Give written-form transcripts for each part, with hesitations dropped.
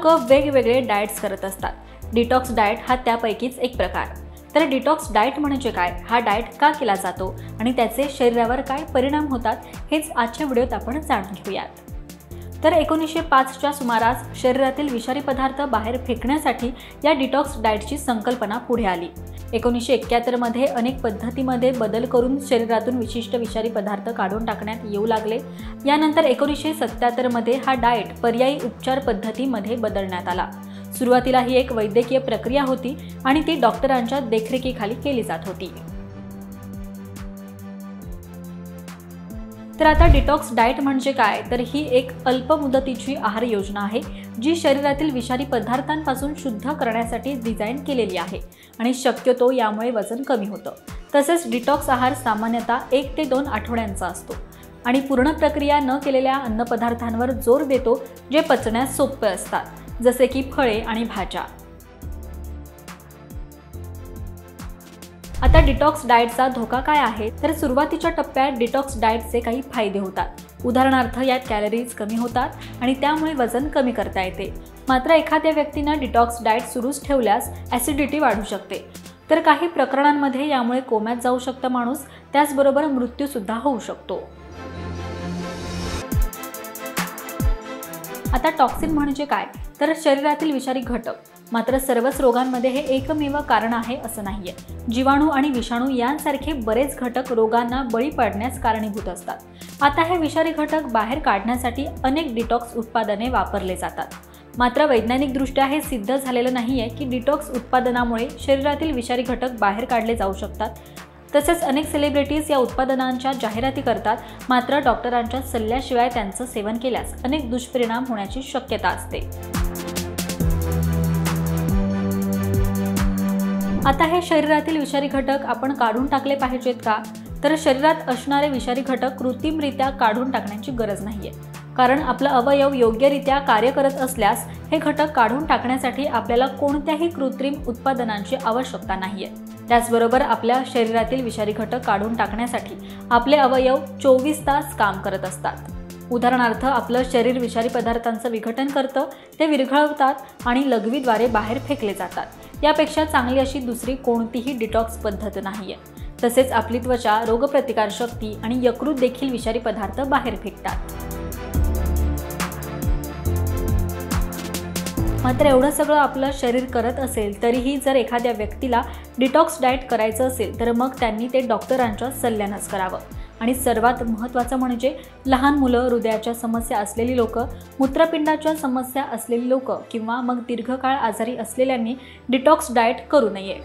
लोकं वेगवेगळे डाएट्स करत असतात। डिटॉक्स डाएट हा त्यापैकीच एक प्रकार। तर डिटॉक्स डाएट म्हणजे काय, हा डाएट का केला जातो आणि त्याचे शरीरावर काय परिणाम होतात, हेच आजच्या व्हिडिओत आपण जाणून घेऊयात। तर 1905च्या सुमारास शरीरातील विषारी पदार्थ बाहेर फेकण्यासाठी या डिटॉक्स डाएटची संकल्पना पुढे आली। 1971 मध्ये अनेक पद्धतीमध्ये बदल करून शरीरातून विशिष्ट विषारी पदार्थ काढून टाकण्यात येऊ लागले। यानंतर 1977 मध्ये हा डाएट पर्यायी उपचार पद्धतीमध्ये बदलण्यात आला। सुरुवातीला ही एक वैद्यकीय प्रक्रिया होती आणि ती डॉक्टरांच्या देखरेखीखाली केली जात होती। तर आता डिटॉक्स डाएट म्हणजे काय, तर ही एक अल्प मुदतीची आहार योजना आहे जी शरीरातील विषारी पदार्थांपासून शुद्ध करण्यासाठी डिझाइन केलेली आहे आणि शक्यतो यामुळे वजन कमी होतं। तसेच डिटॉक्स आहार सामान्यतः 1 ते 2 आठवड्यांचा असतो आणि पूर्ण प्रक्रिया न केलेल्या अन्नपदार्थांवर जोर देतो जे पचण्यास सोपे असतात, जसे की फळे आणि भाज्या। आता डिटॉक्स डाएटचा धोका काय आहे, तर सुरुवातीच्या टप्प्यात डिटॉक्स डाएटचे काही फायदे होतात। उदाहरणार्थ यात कॅलरीज कमी होतात आणि त्यामुळे वजन कमी करता येते। मात्र एखाद्या व्यक्तीने डिटॉक्स डाएट सुरूच ठेवल्यास ॲसिडिटी वाढू शकते, तर काही प्रकरणांमध्ये यामुळे कोमात जाऊ शकतो माणूस, त्याचबरोबर मृत्यू सुद्धा होऊ शकतो। आता टॉक्सिन म्हणजे काय, तर शरीरातील विषारी घटक। मात्र सर्वच रोगांमध्ये हे एकमेव कारण आहे असं नाहीये। जीवाणू आणि विषाणू यांसारखे बरेच घटक रोगांना बळी पडण्यास कारणीभूत असतात। आता हे विषारी घटक बाहेर काढण्यासाठी अनेक डिटॉक्स उत्पादने वापरले जातात। मात्र वैज्ञानिकदृष्ट्या हे सिद्ध झालेलं नाहीये की डिटॉक्स उत्पादनामुळे शरीरातील विषारी घटक बाहेर काढले जाऊ शकतात। तसेच अनेक सेलिब्रिटीज या उत्पादनांच्या जाहिराती करतात, मात्र डॉक्टरांच्या सल्ल्याशिवाय त्यांचं सेवन केल्यास अनेक दुष्परिणाम होण्याची शक्यता असते। आता हे शरीरातील विषारी घटक आपण काढून टाकले पाहिजेत का, तर शरीरात असणारे विषारी घटक कृत्रिमरित्या काढून टाकण्याची गरज नाहीये, कारण आपला अवयव योग्यरित्या कार्य करत असल्यास हे घटक काढून टाकण्यासाठी आपल्याला कोणत्याही कृत्रिम उत्पादनांची आवश्यकता नाहीये। त्याचबरोबर आपल्या शरीरातील विषारी घटक काढून टाकण्यासाठी आपले अवयव 24 तास काम करत असतात। उदाहरणार्थ आपलं शरीर विषारी पदार्थांचं विघटन करतं, ते विरघळवतात आणि लघवीद्वारे बाहेर फेकले जातात। यापेक्षा चांगली अशी दुसरी कोणतीही डिटॉक्स पद्धत नाहीये। तसेच आपली त्वचा, रोगप्रतिकारशक्ती आणि यकृत देखील विषारी पदार्थ बाहेर फेकतात। मात्र एवढं सगळं आपलं शरीर करत असेल तरीही जर एखाद्या व्यक्तीला डिटॉक्स डाएट करायचं असेल तर मग त्यांनी ते डॉक्टरांच्या सल्ल्यानंच करावं। आणि सर्वात महत्त्वाचं म्हणजे लहान मुलं, हृदयाच्या समस्या असलेली लोकं, मूत्रपिंडाच्या समस्या असलेली लोकं किंवा मग दीर्घकाळ आजारी असलेल्यांनी डिटॉक्स डाएट करू नये।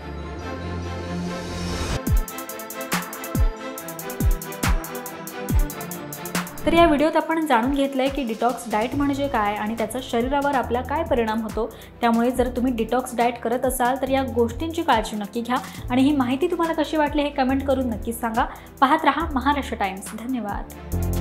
तर या व्हिडिओत आपण जाणून घेतलंय की डिटॉक्स डाएट म्हणजे काय आणि त्याचा शरीरावर आपला काय परिणाम होतो। त्यामुळे जर तुम्ही डिटॉक्स डाएट करत असाल तर या गोष्टींची काळजी नक्की घ्या आणि ही माहिती तुम्हाला कशी वाटली हे कमेंट करून नक्की सांगा। पाहत रहा महाराष्ट्र टाइम्स। धन्यवाद।